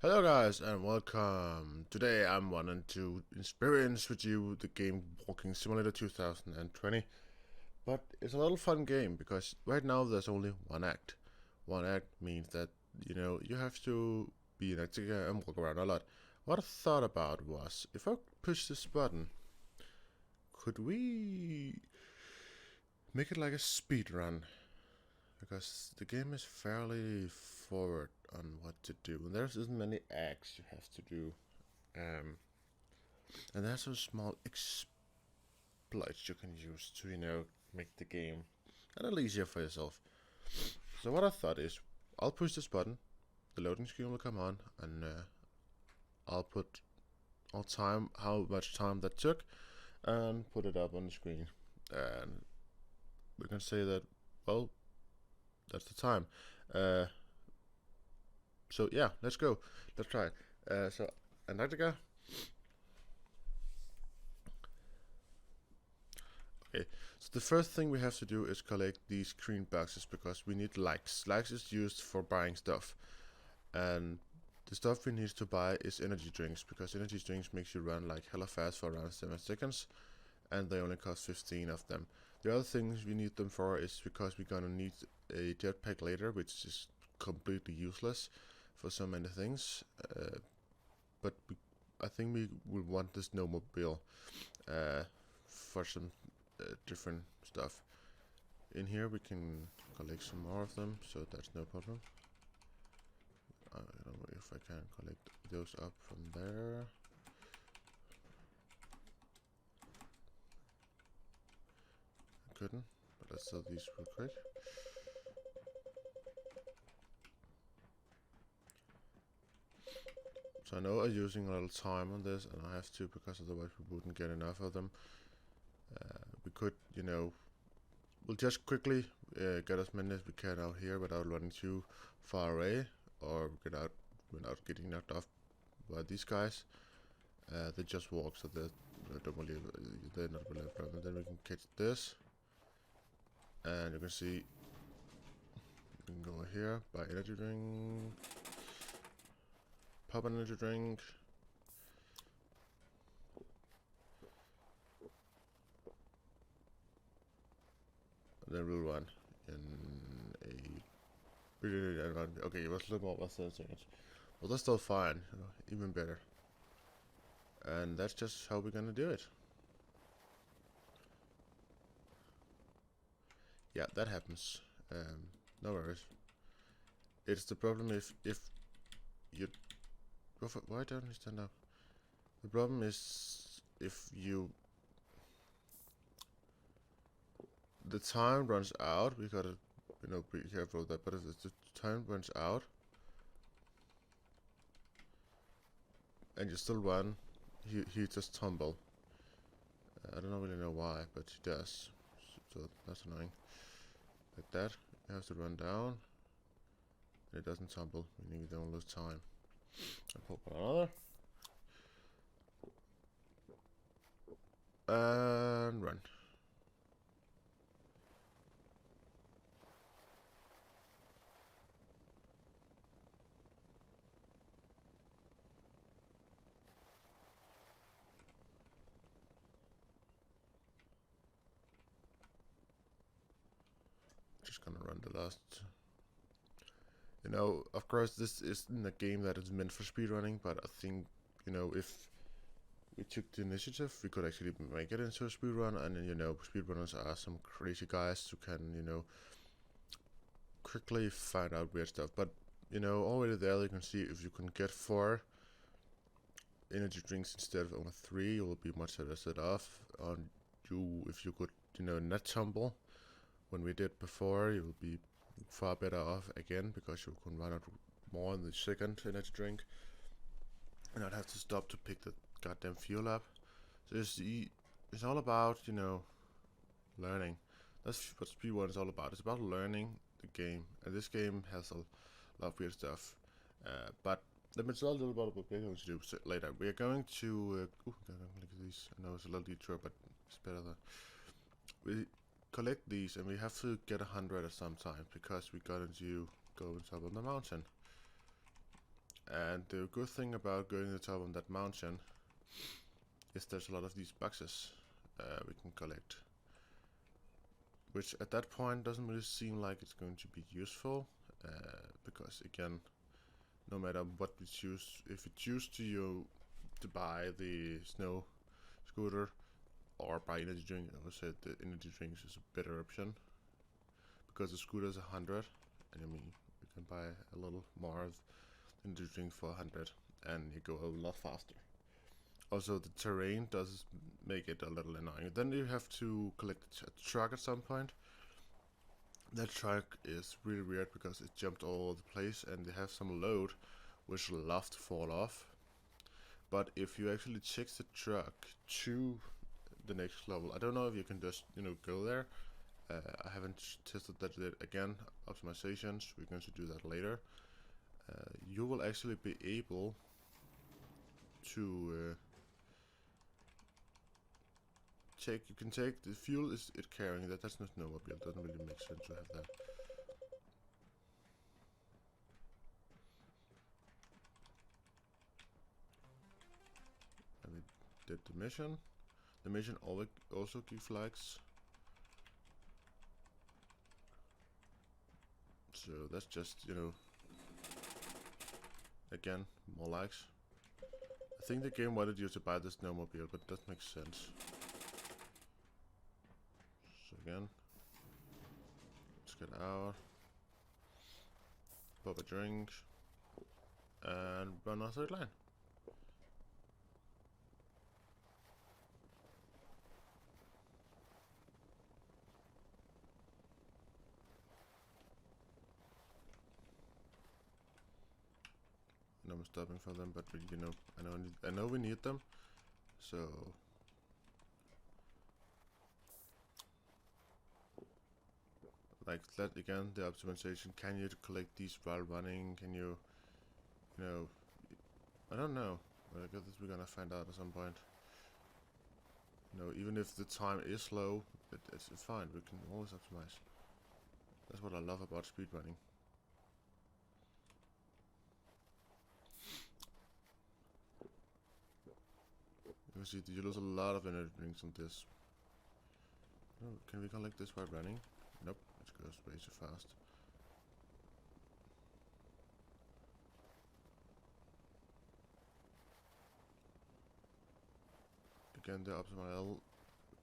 Hello guys and welcome. Today I'm wanting to experience with you the game Walking Simulator 2020. But it's a little fun game because right now there's only one act. One act means that you have to be an actor and walk around a lot. What I thought about was if I push this button, could we make it like a speed run? Because the game is fairly forward on what to do. And there's isn't many acts you have to do. Um, And there's some small exploits you can use to, make the game a little easier for yourself. So what I thought is, I'll push this button, the loading screen will come on, and I'll put how much time that took, and put it up on the screen. And we can say that, well, that's the time. Uh, so yeah, let's go. Let's try it. So Antarctica. Okay, so the first thing we have to do is collect these green boxes because we need likes. Likes is used for buying stuff. And the stuff we need to buy is energy drinks because energy drinks makes you run like hella fast for around 7 seconds and they only cost 15 of them. The other things we need them for is because we're gonna need a jetpack later, which is completely useless for so many things. But I think we will want this snowmobile for some different stuff. In here we can collect some more of them, so that's no problem. I don't know if I can collect those up from there. I couldn't, but let's sell these real quick. So I know I'm using a little time on this, and I have to because otherwise we wouldn't get enough of them. We could, we'll just quickly get as many as we can out here without running too far away, or get out without getting knocked off by these guys. They just walk, so they're not really a problem. Then we can catch this, and you can see we can go here, buy energy drink, pop an energy drink. And then we'll run in a okay, it was a little more than 7 seconds. Well, that's still fine, even better. And that's just how we're gonna do it. Yeah, that happens. No worries. It's the problem if you why don't you stand up? The problem is if the time runs out. We gotta be careful of that. But if the time runs out and you still run, he just tumble. I don't really know why, but he does. So that's annoying. Like that, you have to run down. And it doesn't tumble, meaning you don't lose time. I pop another. And run. Just gonna run the last. Of course, this isn't a game that is meant for speedrunning, but I think, if we took the initiative, we could actually make it into a speedrun, and then, speedrunners are some crazy guys who can, quickly find out weird stuff. But, already there you can see if you can get 4 energy drinks instead of only 3, you will be much better off. If you could, not tumble when we did before, you will be far better off again because you can run out more in the second energy drink and not have to stop to pick the goddamn fuel up. So it's all about learning. That's what speedrun is all about. It's about learning the game, and this game has a lot of weird stuff. But let me tell a little bit about what we're going to do later. We are going to look at these. I know it's a little detour, but it's better that we collect these, and we have to get 100 at some time because we got to go on top of the mountain. And the good thing about going to the top of that mountain is there's a lot of these boxes we can collect, which at that point doesn't really seem like it's going to be useful, because again, no matter what we choose, if we choose to buy the snow scooter or buy energy drink, I would say the energy drinks is a better option, because the scooter is 100, and I mean you can buy a little more of energy drink for 100, and you go a lot faster. Also, the terrain does make it a little annoying. Then you have to collect a truck at some point. That truck is really weird because it jumped all over the place, and they have some load which love to fall off. But if you actually check the truck to the next level, I don't know if you can just go there. I haven't tested that yet. Again, optimizations, we're going to do that later. You will actually be able to check. You can take the fuel is it carrying that. That's not snowmobile. Doesn't really make sense to have that. And we did the mission. The mission also gives likes. So that's just, again, more likes. I think the game wanted you to buy the snowmobile, but that makes sense. So again, let's get out, pop a drink, and run our third line. And I'm stopping for them, but I know we need them, so like that again. The optimization. Can you collect these while running? Can you, I don't know. But I guess we're gonna find out at some point. Even if the time is slow, it's fine. We can always optimize. That's what I love about speedrunning. You see, you lose a lot of energy drinks on this. Oh, can we collect this while running? Nope, it goes way too fast. Again, the optimal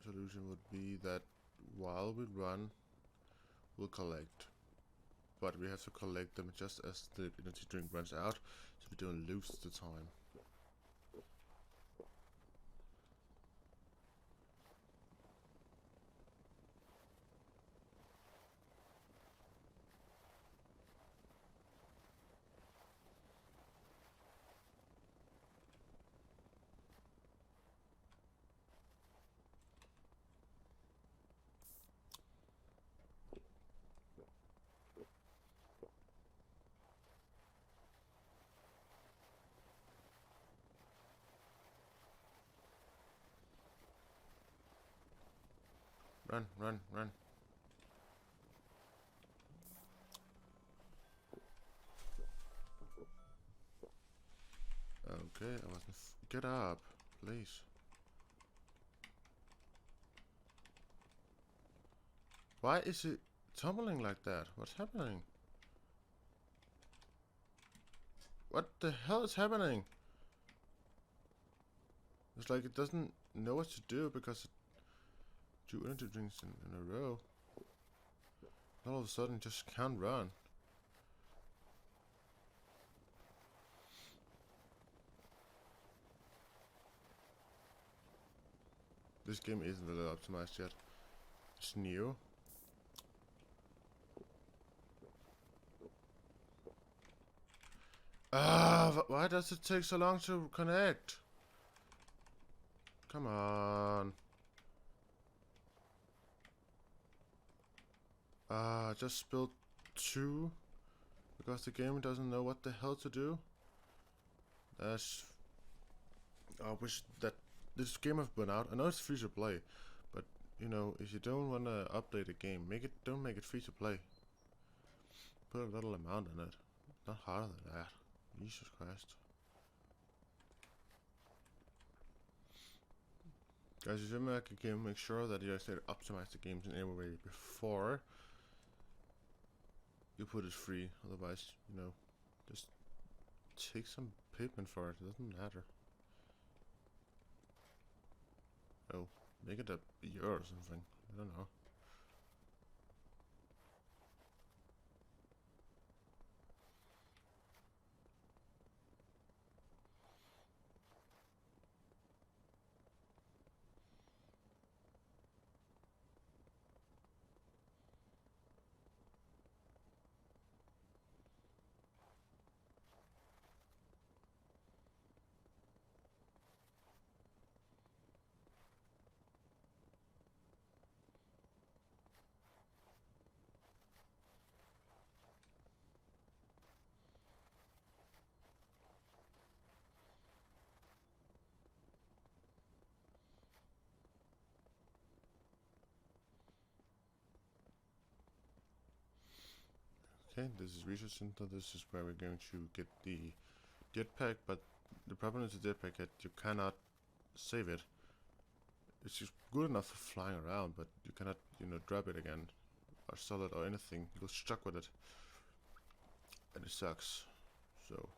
solution would be that while we run, we'll collect. But we have to collect them just as the energy drink runs out, so we don't lose the time. Run, run, run. Okay, I wasn't. Get up, please. Why is it tumbling like that? What's happening? What the hell is happening? It's like it doesn't know what to do because it 2 energy drinks in a row. All of a sudden just can't run. This game isn't really optimized yet. It's new. Why does it take so long to connect? Come on. I just spilled 2 because the game doesn't know what the hell to do. That's. I wish that this game have been out. I know it's free to play, but if you don't want to update a game, don't make it free to play. Put a little amount in it. Not harder than that. Jesus Christ. Guys, if you make a game, make sure that you actually optimize the games in every way before you put it free. Otherwise, you know, just take some payment for it. It doesn't matter. Oh, make it a year or something. I don't know. Okay, this is Research Center. This is where we're going to get the jetpack, but the problem is the jetpack that you cannot save it. It's just good enough for flying around, but you cannot, you know, drop it again or sell it or anything. You're stuck with it, and it sucks. So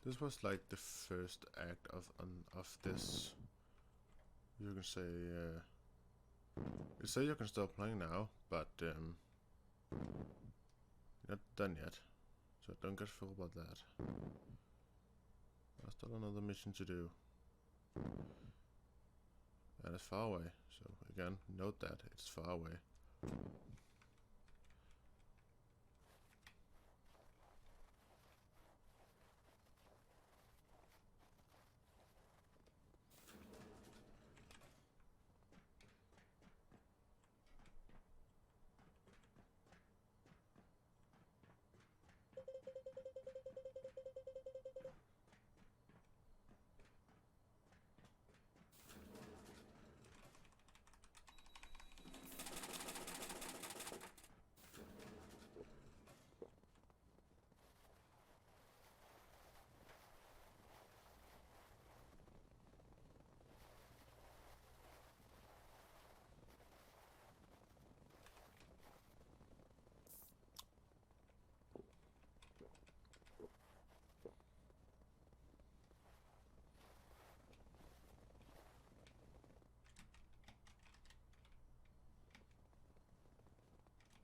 this was like the first act of this. You can say it says you can stop playing now, but not done yet. So don't get fooled about that. There's still another mission to do. And it's far away, so again, note that it's far away.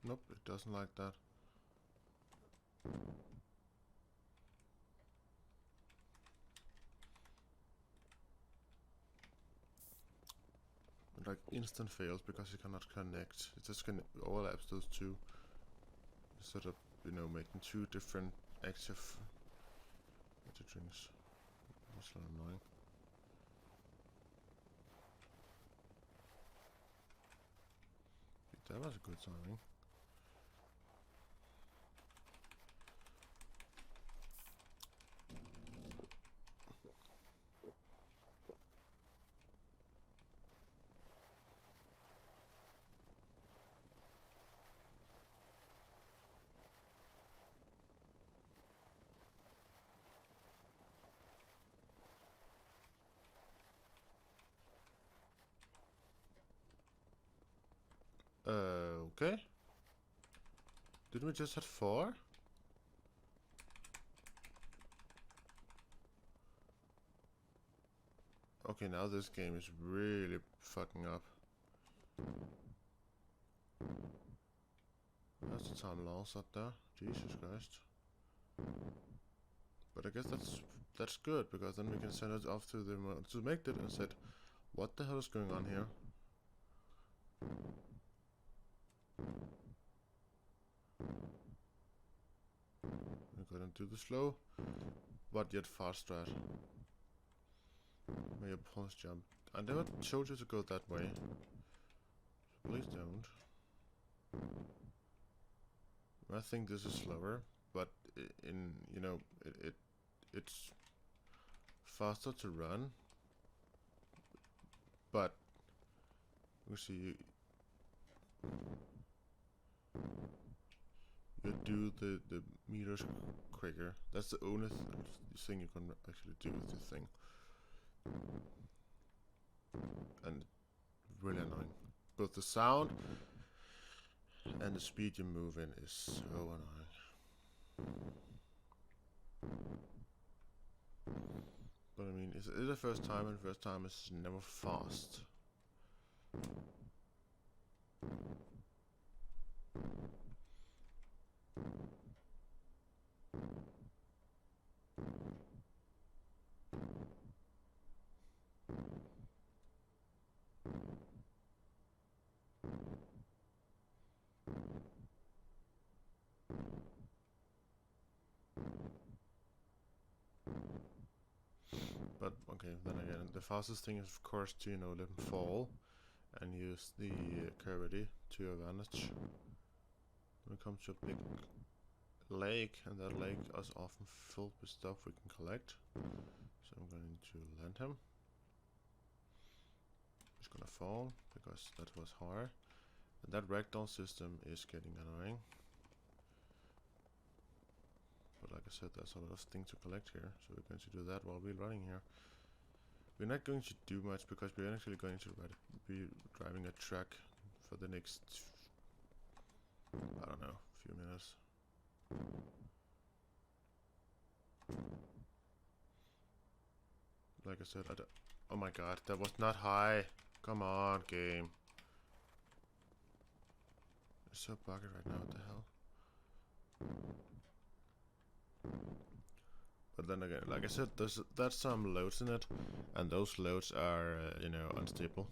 Nope, it doesn't like that. It like instant fails because it cannot connect. It just can overlaps those two instead of, you know, making two different active drinks. That's so annoying. That was a good timing. Okay. Didn't we just have 4? Okay, now this game is really fucking up. That's the time loss up there. Jesus Christ. But I guess that's good, because then we can send it off to them to make it and said, what the hell is going on here? We're gonna do the slow, but yet fast strat. May your pulse jump. I never told you to go that way. So please don't. I think this is slower, but in it's faster to run. But we see you do the meters quicker. That's the only thing you can actually do with this thing. And really annoying. Both the sound and the speed you move in is so annoying. But I mean, it's the first time, and first time is never fast. But okay, then again, the fastest thing is of course to let them fall and use the gravity to your advantage. When it comes to a big lake, and that lake is often filled with stuff we can collect. So I'm going to land him. He's gonna fall because that was hard. And that ragdoll system is getting annoying. But like I said, there's a lot of things to collect here, so we're going to do that while we're running here. We're not going to do much because we're actually going to be driving a truck for the next, I don't know, few minutes. Like I said, oh my god, that was not high. Come on, game. It's so buggy right now, what the hell? But then again, like I said, that's some loads in it, and those loads are, unstable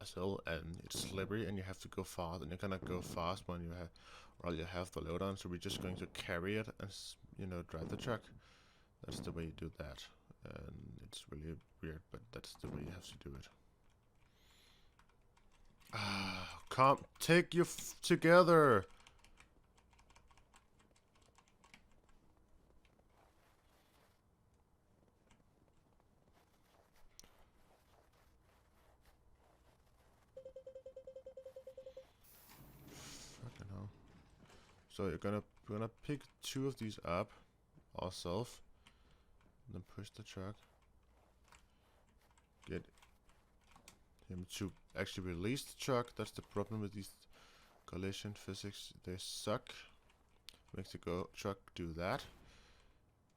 as well, and it's slippery, and you have to go fast, and you cannot go fast when you have the load on. So we're just going to carry it and drive the truck. That's the way you do that, and it's really weird, but that's the way you have to do it. Ah, come take you together. So we're gonna pick 2 of these up ourselves, and then push the truck. Get him to actually release the truck. That's the problem with these collision physics. They suck. Makes the truck do that,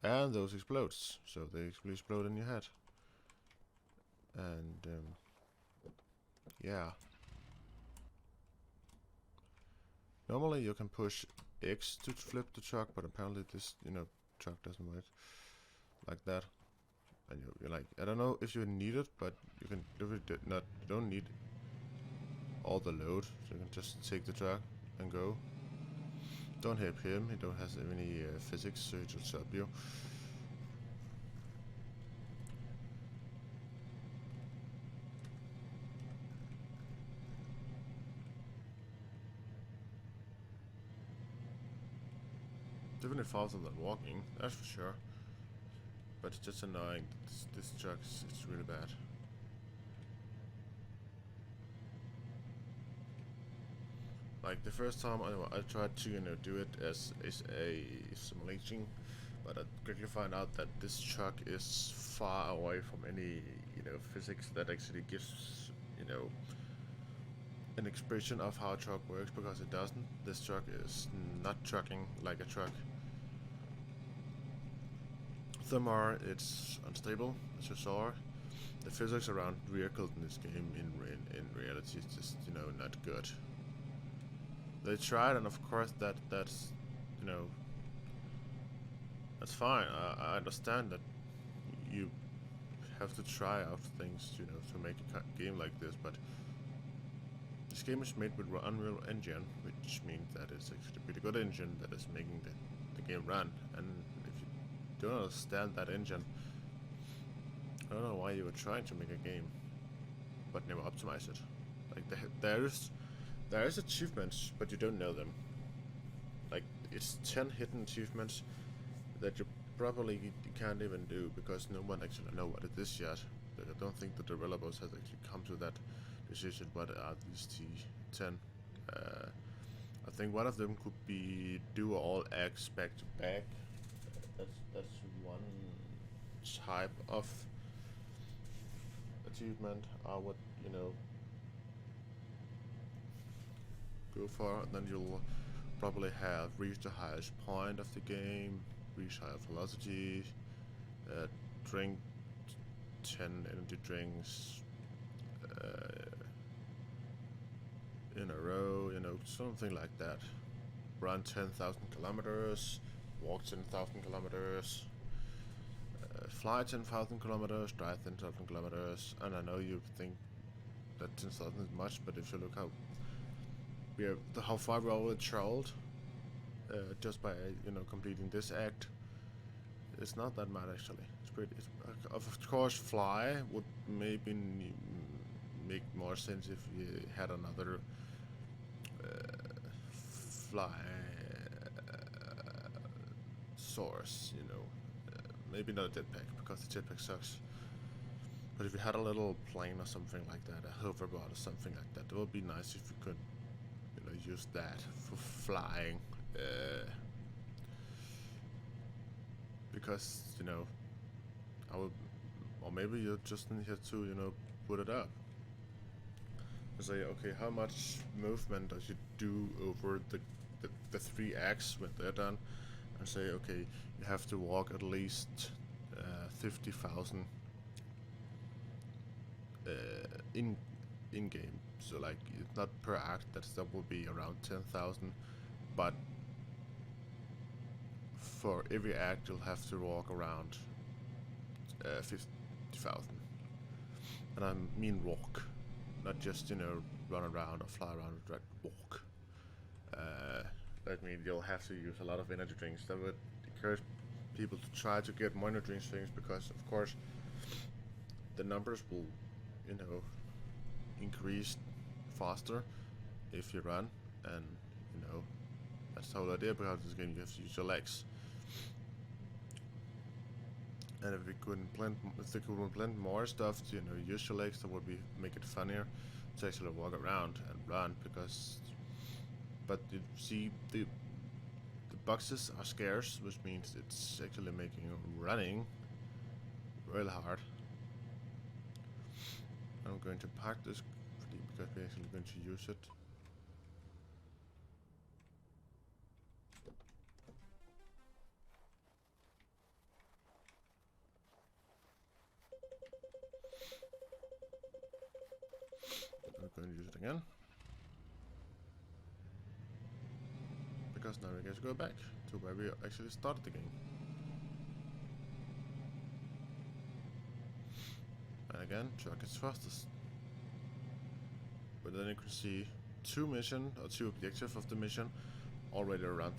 and those explodes. So they explode in your head. And yeah. Normally you can push X to flip the truck, but apparently this, truck doesn't work like that. And you're like, I don't know if you need it, but you can you don't need all the load, so you can just take the truck and go. Don't help him, he don't have any physics, so he just help you. Definitely faster than walking, that's for sure. But it's just annoying. This truck is really bad. Like the first time I tried to do it as a simulation, but I quickly find out that this truck is far away from any physics that actually gives an expression of how a truck works, because it doesn't. This truck is not trucking like a truck. Furthermore, it's unstable, as you saw. The physics around vehicles in this game in reality is just, you know, not good. They tried, and of course that's you know, that's fine. I understand that you have to try out things, you know, to make a game like this, but this game is made with Unreal Engine, which means that it's actually a pretty good engine that is making the game run. And if you don't understand that engine, I don't know why you were trying to make a game but never optimize it. Like there is achievements, but you don't know them. Like it's 10 hidden achievements that you probably can't even do because no one actually know what it is yet. I don't think the developers have actually come to that decision. What are these 10? I think one of them could be do all acts back to back. That's one type of achievement I would, you know, go for. Then you'll probably have reached the highest point of the game, reach higher velocity, drink 10 energy drinks in a row, you know, something like that. Run 10,000 kilometers, walk 10,000 kilometers, fly 10,000 kilometers, drive 10,000 kilometers. And I know you think that 10,000 is much, but if you look how far we already traveled, just by, you know, completing this act, it's not that much actually. It's pretty. Of course, fly would maybe make more sense if you had another fly source, you know. Maybe not a jetpack, because the jetpack sucks. But if you had a little plane or something like that, a hoverboard or something like that, it would be nice if you could, you know, use that for flying. Because, you know, I would, or maybe you just need to, you know, put it up. Say, okay, how much movement does you do over the 3 acts when they're done? And say, okay, you have to walk at least 50,000 in game. So like, it's not per act, that will be around 10,000, but for every act you'll have to walk around 50,000. And I mean walk, not just, you know, run around or fly around, but walk. That means you'll have to use a lot of energy drinks. That would encourage people to try to get more energy drinks, because of course the numbers will, you know, increase faster if you run. And, you know, that's the whole idea behind this game. You have to use your legs. And if they could implement more stuff to, you know, use your legs, that would make it funnier to actually walk around and run. Because, but you see, the boxes are scarce, which means it's actually making running really hard. I'm going to park this because we're actually going to use it. I'm going to use it again, because now we get to go back to where we actually started the game. And again, truck is fastest. But then you can see 2 objectives of the mission already around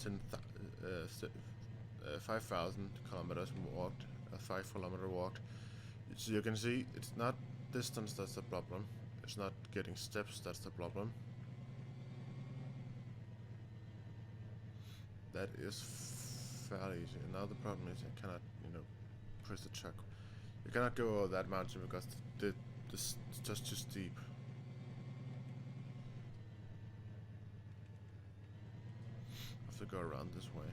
5,000 kilometers walked, 5 kilometer walked. So you can see it's not distance that's the problem. It's not getting steps that's the problem. That is fairly easy. And now the problem is I cannot, you know, press the truck. You cannot go over that mountain because this is just too steep. I have to go around this way.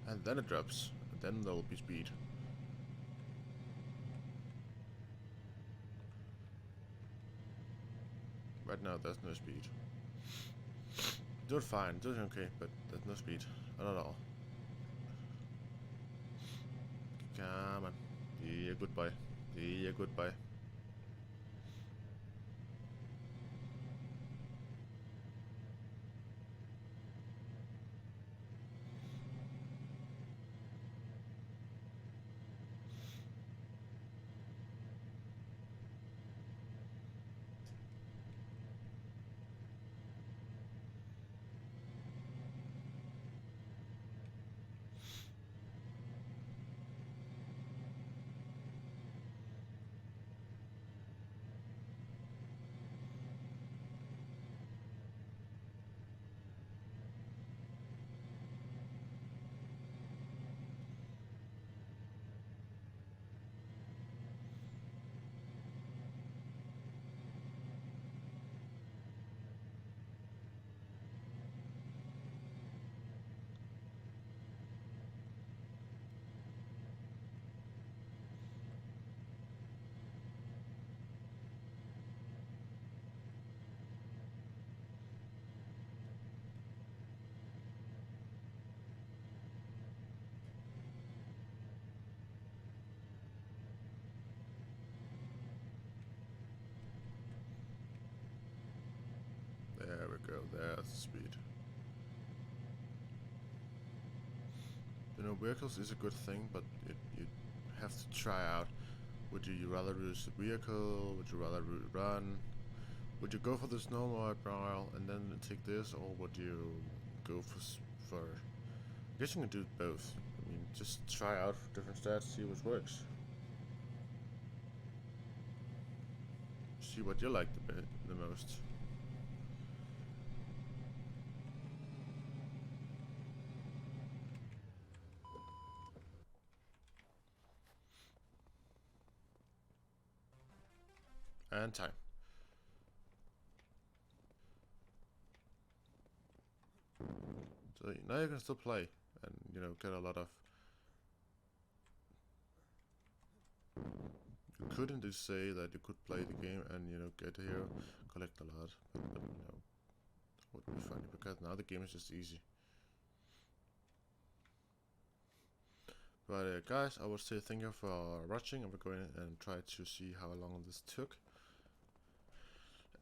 And then it drops. And then there will be speed. Right now there's no speed. Doing fine, doing okay, but there's no speed. Not at all. Come on. Yeah, goodbye. Yeah, goodbye. There we go, there's the speed. You know, vehicles is a good thing, but you have to try out. Would you rather use a vehicle? Would you rather run? Would you go for the snowmobile and then take this, or would you go for? I guess you can do both. I mean, just try out different stats, see what works. See what you like the most. And time. So now you can still play and, you know, get a lot of. You couldn't just say that you could play the game and, you know, get here, collect a lot, but you know, would be funny because now the game is just easy. But guys, I would say thank you for watching. I'm going and try to see how long this took,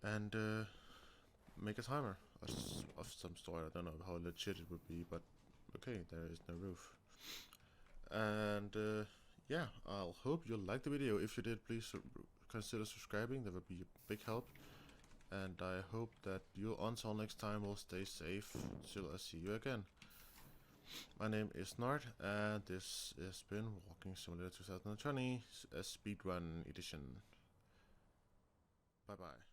and make a timer of some sort. I don't know how legit it would be, but okay, there is no roof. And yeah, I'll hope you liked the video. If you did, please consider subscribing. That would be a big help. And I hope that you, until next time, will stay safe till I see you again. My name is Nard, and this has been Walking Simulator 2020, a speedrun edition. Bye bye.